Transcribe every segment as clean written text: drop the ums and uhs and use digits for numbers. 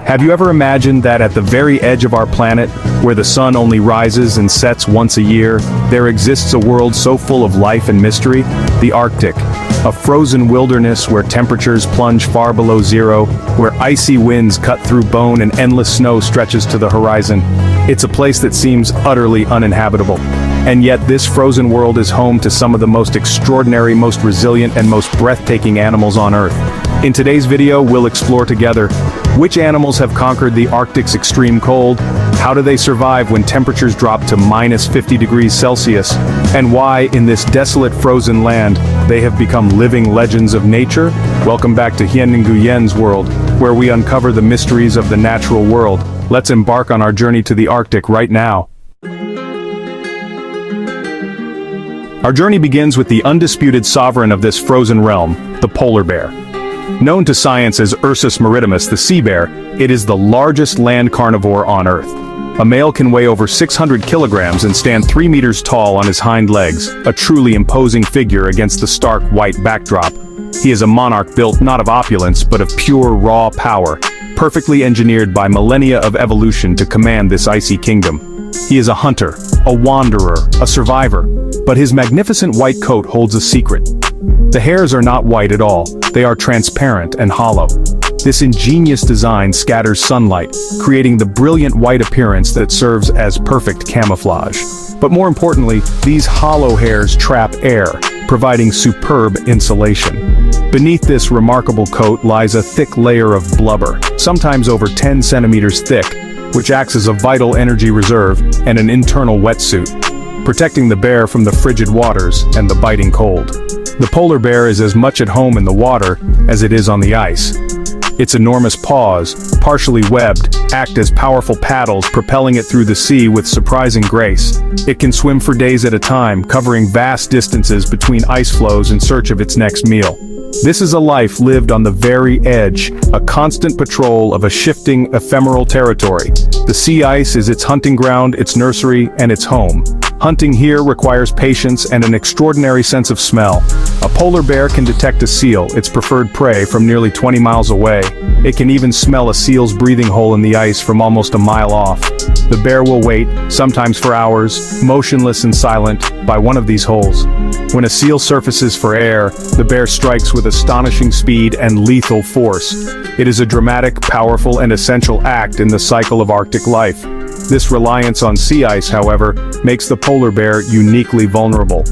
Have you ever imagined that at the very edge of our planet, where the sun only rises and sets once a year, there exists a world so full of life and mystery? The Arctic, a frozen wilderness where temperatures plunge far below zero, where icy winds cut through bone and endless snow stretches to the horizon. It's a place that seems utterly uninhabitable. And yet this frozen world is home to some of the most extraordinary, most resilient, and most breathtaking animals on Earth. In today's video, we'll explore together which animals have conquered the Arctic's extreme cold, how do they survive when temperatures drop to -50 degrees Celsius, and why, in this desolate frozen land, they have become living legends of nature. Welcome back to Hien Nguyen's world, where we uncover the mysteries of the natural world. Let's embark on our journey to the Arctic right now. Our journey begins with the undisputed sovereign of this frozen realm, the polar bear. Known to science as Ursus maritimus, the sea bear, it is the largest land carnivore on Earth. A male can weigh over 600 kilograms and stand 3 meters tall on his hind legs, a truly imposing figure against the stark white backdrop. He is a monarch built not of opulence but of pure raw power, perfectly engineered by millennia of evolution to command this icy kingdom. He is a hunter, a wanderer, a survivor, but his magnificent white coat holds a secret. The hairs are not white at all, they are transparent and hollow. This ingenious design scatters sunlight, creating the brilliant white appearance that serves as perfect camouflage. But more importantly, these hollow hairs trap air, providing superb insulation. Beneath this remarkable coat lies a thick layer of blubber, sometimes over 10 centimeters thick, which acts as a vital energy reserve and an internal wetsuit, protecting the bear from the frigid waters and the biting cold. The polar bear is as much at home in the water as it is on the ice. Its enormous paws, partially webbed, act as powerful paddles, propelling it through the sea with surprising grace. It can swim for days at a time, covering vast distances between ice floes in search of its next meal. This is a life lived on the very edge, a constant patrol of a shifting, ephemeral territory. The sea ice is its hunting ground, its nursery, and its home. Hunting here requires patience and an extraordinary sense of smell. A polar bear can detect a seal, its preferred prey, from nearly 20 miles away. It can even smell a seal's breathing hole in the ice from almost a mile off. The bear will wait, sometimes for hours, motionless and silent, by one of these holes. When a seal surfaces for air, the bear strikes with astonishing speed and lethal force. It is a dramatic, powerful, and essential act in the cycle of Arctic life. This reliance on sea ice, however, makes the polar bear uniquely vulnerable.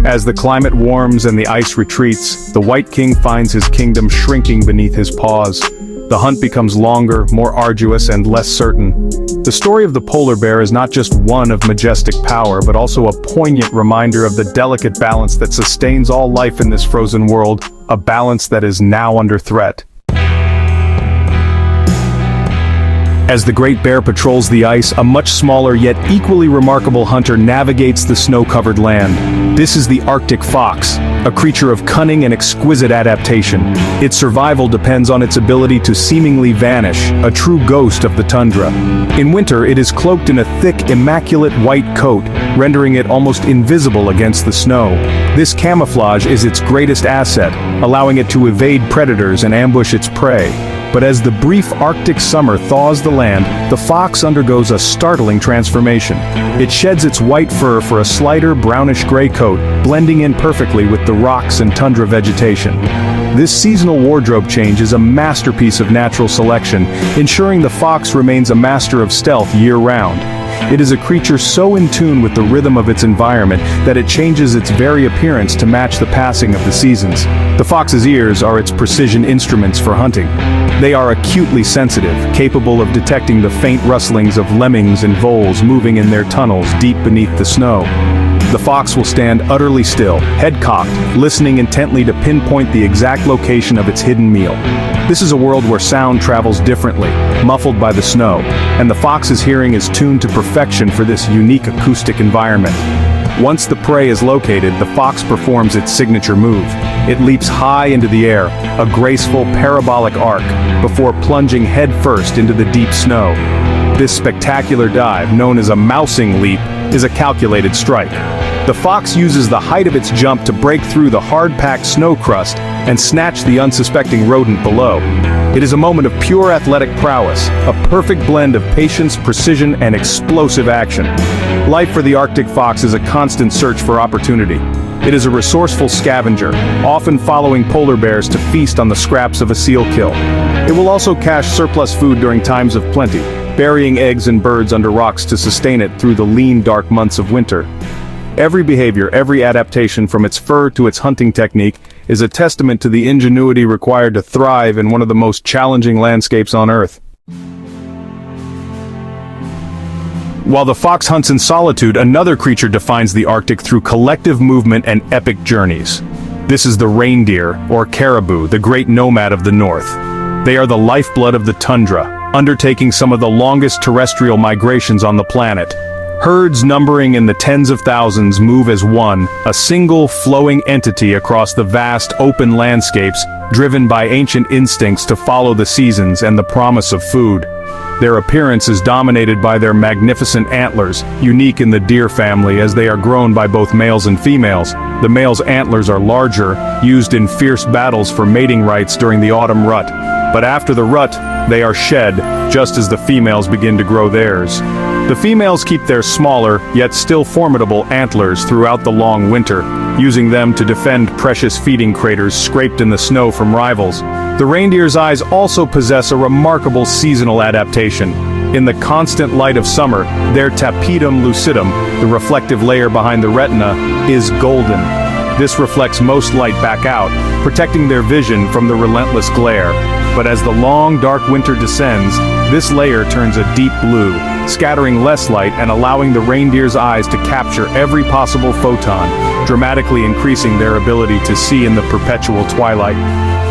As the climate warms and the ice retreats, the white king finds his kingdom shrinking beneath his paws. The hunt becomes longer, more arduous, and less certain. The story of the polar bear is not just one of majestic power, but also a poignant reminder of the delicate balance that sustains all life in this frozen world, a balance that is now under threat. As the great bear patrols the ice, a much smaller yet equally remarkable hunter navigates the snow-covered land. This is the Arctic fox, a creature of cunning and exquisite adaptation. Its survival depends on its ability to seemingly vanish, a true ghost of the tundra. In winter, it is cloaked in a thick, immaculate white coat, rendering it almost invisible against the snow. This camouflage is its greatest asset, allowing it to evade predators and ambush its prey. But as the brief Arctic summer thaws the land, the fox undergoes a startling transformation. It sheds its white fur for a slighter brownish-gray coat, blending in perfectly with the rocks and tundra vegetation. This seasonal wardrobe change is a masterpiece of natural selection, ensuring the fox remains a master of stealth year-round. It is a creature so in tune with the rhythm of its environment that it changes its very appearance to match the passing of the seasons. The fox's ears are its precision instruments for hunting. They are acutely sensitive, capable of detecting the faint rustlings of lemmings and voles moving in their tunnels deep beneath the snow. The fox will stand utterly still, head cocked, listening intently to pinpoint the exact location of its hidden meal. This is a world where sound travels differently, muffled by the snow, and the fox's hearing is tuned to perfection for this unique acoustic environment. Once the prey is located, the fox performs its signature move. It leaps high into the air, a graceful parabolic arc, before plunging headfirst into the deep snow. This spectacular dive, known as a mousing leap, is a calculated strike. The fox uses the height of its jump to break through the hard-packed snow crust and snatch the unsuspecting rodent below. It is a moment of pure athletic prowess, a perfect blend of patience, precision, and explosive action. Life for the Arctic fox is a constant search for opportunity. It is a resourceful scavenger, often following polar bears to feast on the scraps of a seal kill. It will also cache surplus food during times of plenty, burying eggs and birds under rocks to sustain it through the lean, dark months of winter. Every behavior, every adaptation from its fur to its hunting technique is a testament to the ingenuity required to thrive in one of the most challenging landscapes on Earth. While the fox hunts in solitude, another creature defines the Arctic through collective movement and epic journeys. This is the reindeer, or caribou, the great nomad of the north. They are the lifeblood of the tundra, undertaking some of the longest terrestrial migrations on the planet. Herds numbering in the tens of thousands move as one, a single flowing entity across the vast open landscapes, driven by ancient instincts to follow the seasons and the promise of food. Their appearance is dominated by their magnificent antlers, unique in the deer family as they are grown by both males and females. The male's antlers are larger, used in fierce battles for mating rights during the autumn rut. But after the rut, they are shed, just as the females begin to grow theirs. The females keep their smaller, yet still formidable antlers throughout the long winter, using them to defend precious feeding craters scraped in the snow from rivals. The reindeer's eyes also possess a remarkable seasonal adaptation. In the constant light of summer, their tapetum lucidum, the reflective layer behind the retina, is golden. This reflects most light back out, protecting their vision from the relentless glare. But as the long, dark winter descends, this layer turns a deep blue, scattering less light and allowing the reindeer's eyes to capture every possible photon, dramatically increasing their ability to see in the perpetual twilight.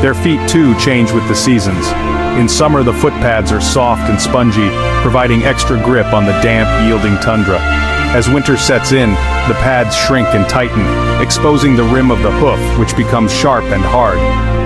Their feet, too, change with the seasons. In summer, the footpads are soft and spongy, providing extra grip on the damp, yielding tundra. As winter sets in, the pads shrink and tighten, exposing the rim of the hoof, which becomes sharp and hard.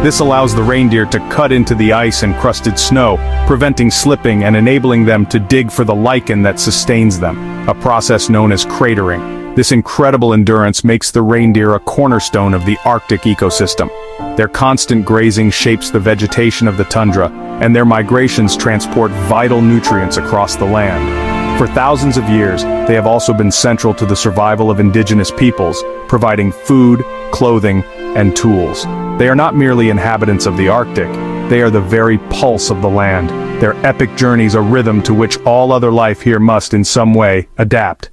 This allows the reindeer to cut into the ice and crusted snow, preventing slipping and enabling them to dig for the lichen that sustains them, a process known as cratering. This incredible endurance makes the reindeer a cornerstone of the Arctic ecosystem. Their constant grazing shapes the vegetation of the tundra, and their migrations transport vital nutrients across the land. For thousands of years, they have also been central to the survival of indigenous peoples, providing food, clothing, and tools. They are not merely inhabitants of the Arctic, they are the very pulse of the land. Their epic journeys a rhythm to which all other life here must in some way adapt.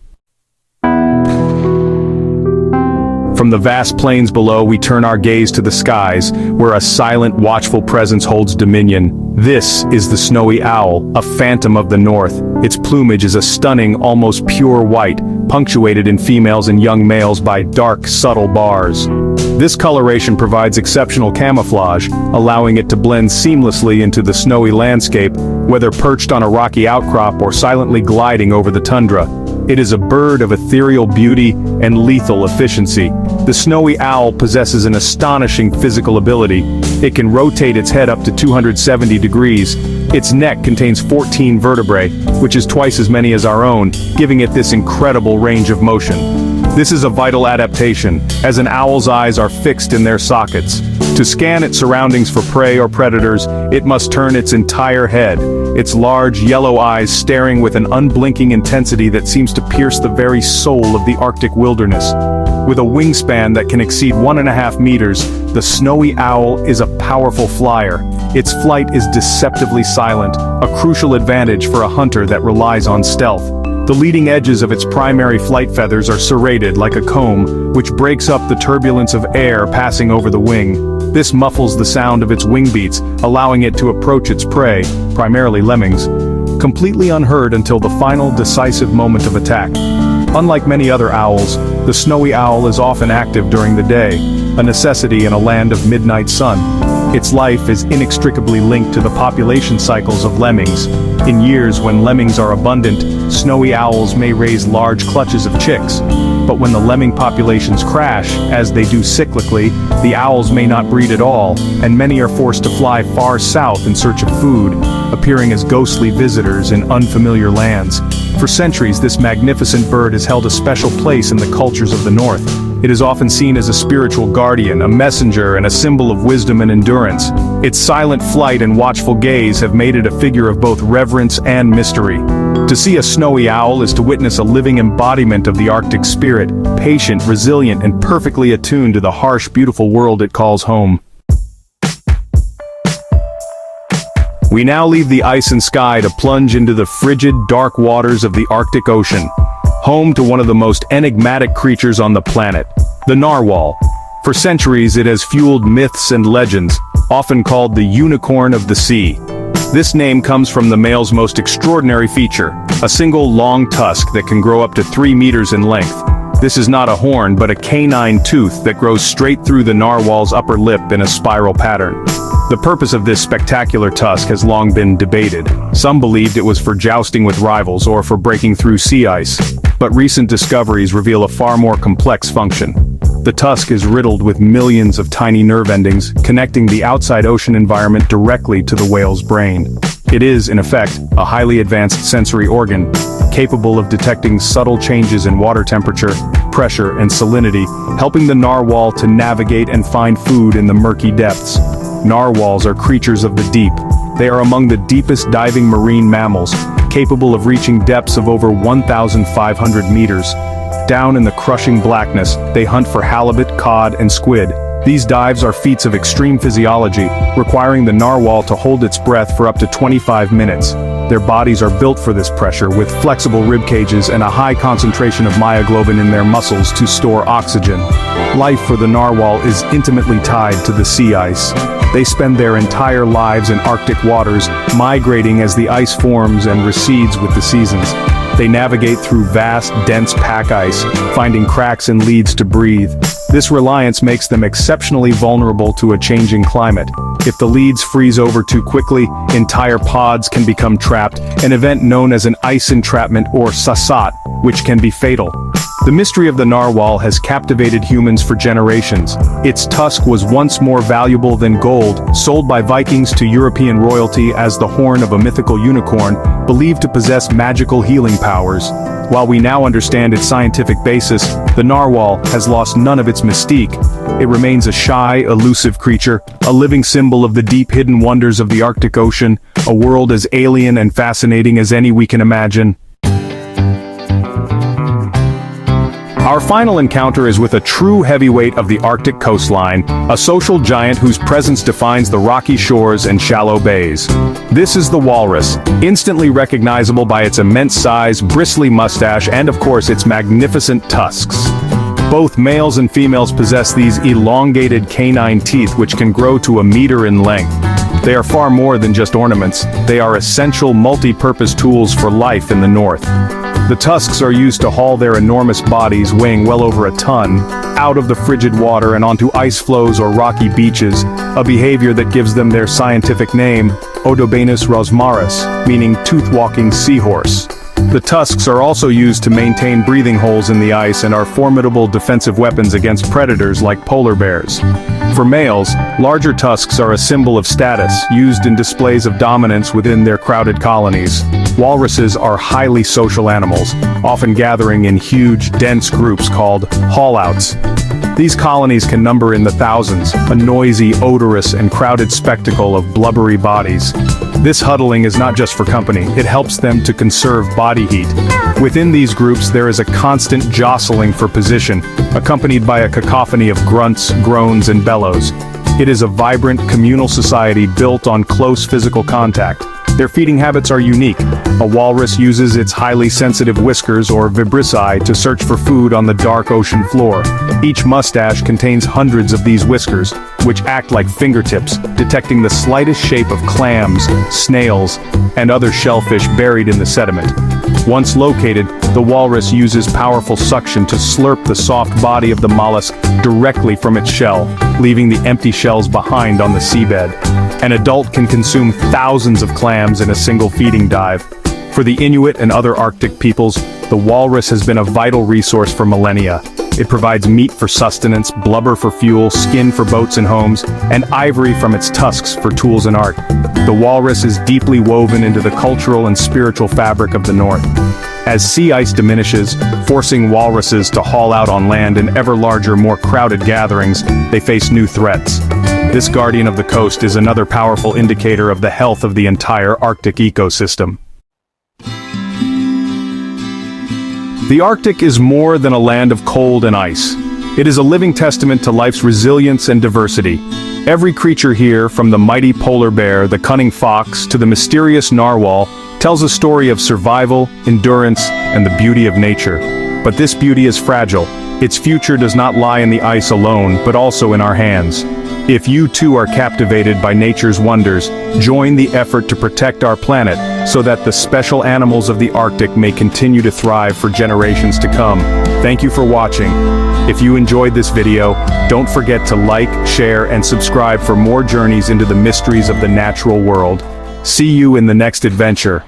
From the vast plains below, we turn our gaze to the skies, where a silent, watchful presence holds dominion. This is the snowy owl, a phantom of the north. Its plumage is a stunning, almost pure white, punctuated in females and young males by dark, subtle bars. This coloration provides exceptional camouflage, allowing it to blend seamlessly into the snowy landscape, whether perched on a rocky outcrop or silently gliding over the tundra. It is a bird of ethereal beauty and lethal efficiency. The snowy owl possesses an astonishing physical ability. It can rotate its head up to 270 degrees. Its neck contains 14 vertebrae, which is twice as many as our own, giving it this incredible range of motion. This is a vital adaptation, as an owl's eyes are fixed in their sockets. To scan its surroundings for prey or predators, it must turn its entire head, its large yellow eyes staring with an unblinking intensity that seems to pierce the very soul of the Arctic wilderness. With a wingspan that can exceed 1.5 meters, the snowy owl is a powerful flyer. Its flight is deceptively silent, a crucial advantage for a hunter that relies on stealth. The leading edges of its primary flight feathers are serrated like a comb, which breaks up the turbulence of air passing over the wing. This muffles the sound of its wing beats, allowing it to approach its prey, primarily lemmings, completely unheard until the final decisive moment of attack. Unlike many other owls, the snowy owl is often active during the day, a necessity in a land of midnight sun. Its life is inextricably linked to the population cycles of lemmings. In years when lemmings are abundant, snowy owls may raise large clutches of chicks. But when the lemming populations crash, as they do cyclically, the owls may not breed at all, and many are forced to fly far south in search of food, appearing as ghostly visitors in unfamiliar lands. For centuries, this magnificent bird has held a special place in the cultures of the north. It is often seen as a spiritual guardian, a messenger, and a symbol of wisdom and endurance. Its silent flight and watchful gaze have made it a figure of both reverence and mystery. To see a snowy owl is to witness a living embodiment of the Arctic spirit, patient, resilient, and perfectly attuned to the harsh, beautiful world it calls home. We now leave the ice and sky to plunge into the frigid, dark waters of the Arctic Ocean, home to one of the most enigmatic creatures on the planet, the narwhal. For centuries it has fueled myths and legends, often called the unicorn of the sea. This name comes from the male's most extraordinary feature, a single long tusk that can grow up to 3 meters in length. This is not a horn but a canine tooth that grows straight through the narwhal's upper lip in a spiral pattern. The purpose of this spectacular tusk has long been debated. Some believed it was for jousting with rivals or for breaking through sea ice. But recent discoveries reveal a far more complex function. The tusk is riddled with millions of tiny nerve endings, connecting the outside ocean environment directly to the whale's brain. It is, in effect, a highly advanced sensory organ, capable of detecting subtle changes in water temperature, pressure, and salinity, helping the narwhal to navigate and find food in the murky depths. Narwhals are creatures of the deep. They are among the deepest diving marine mammals, capable of reaching depths of over 1,500 meters. Down in the crushing blackness, they hunt for halibut, cod, and squid. These dives are feats of extreme physiology, requiring the narwhal to hold its breath for up to 25 minutes. Their bodies are built for this pressure, with flexible rib cages and a high concentration of myoglobin in their muscles to store oxygen. Life for the narwhal is intimately tied to the sea ice. They spend their entire lives in Arctic waters, migrating as the ice forms and recedes with the seasons. They navigate through vast, dense pack ice, finding cracks and leads to breathe. This reliance makes them exceptionally vulnerable to a changing climate. If the leads freeze over too quickly, entire pods can become trapped, an event known as an ice entrapment or sassat, which can be fatal. The mystery of the narwhal has captivated humans for generations. Its tusk was once more valuable than gold, sold by Vikings to European royalty as the horn of a mythical unicorn, believed to possess magical healing powers. While we now understand its scientific basis, the narwhal has lost none of its mystique. It remains a shy, elusive creature, a living symbol of the deep hidden wonders of the Arctic Ocean, a world as alien and fascinating as any we can imagine. Our final encounter is with a true heavyweight of the Arctic coastline, a social giant whose presence defines the rocky shores and shallow bays. This is the walrus, instantly recognizable by its immense size, bristly mustache, and of course its magnificent tusks. Both males and females possess these elongated canine teeth which can grow to 1 meter in length. They are far more than just ornaments. They are essential multi-purpose tools for life in the north. The tusks are used to haul their enormous bodies, weighing well over a ton, out of the frigid water and onto ice floes or rocky beaches, a behavior that gives them their scientific name, Odobanus rosmarus, meaning tooth-walking seahorse. The tusks are also used to maintain breathing holes in the ice and are formidable defensive weapons against predators like polar bears. For males, larger tusks are a symbol of status, used in displays of dominance within their crowded colonies. Walruses are highly social animals, often gathering in huge, dense groups called haulouts. These colonies can number in the thousands, a noisy, odorous, and crowded spectacle of blubbery bodies. This huddling is not just for company, it helps them to conserve body heat. Within these groups there is a constant jostling for position, accompanied by a cacophony of grunts, groans, and bellows. It is a vibrant, communal society built on close physical contact. Their feeding habits are unique. A walrus uses its highly sensitive whiskers or vibrissae to search for food on the dark ocean floor. Each mustache contains hundreds of these whiskers, which act like fingertips, detecting the slightest shape of clams, snails, and other shellfish buried in the sediment. Once located, the walrus uses powerful suction to slurp the soft body of the mollusk directly from its shell, leaving the empty shells behind on the seabed. An adult can consume thousands of clams in a single feeding dive. For the Inuit and other Arctic peoples, the walrus has been a vital resource for millennia. It provides meat for sustenance, blubber for fuel, skin for boats and homes, and ivory from its tusks for tools and art. The walrus is deeply woven into the cultural and spiritual fabric of the North. As sea ice diminishes, forcing walruses to haul out on land in ever larger, more crowded gatherings, they face new threats. This guardian of the coast is another powerful indicator of the health of the entire Arctic ecosystem. The Arctic is more than a land of cold and ice. It is a living testament to life's resilience and diversity. Every creature here, from the mighty polar bear, the cunning fox, to the mysterious narwhal, tells a story of survival, endurance, and the beauty of nature. But this beauty is fragile. Its future does not lie in the ice alone, but also in our hands. If you too are captivated by nature's wonders, join the effort to protect our planet so that the special animals of the Arctic may continue to thrive for generations to come. Thank you for watching. If you enjoyed this video, don't forget to like, share, and subscribe for more journeys into the mysteries of the natural world. See you in the next adventure.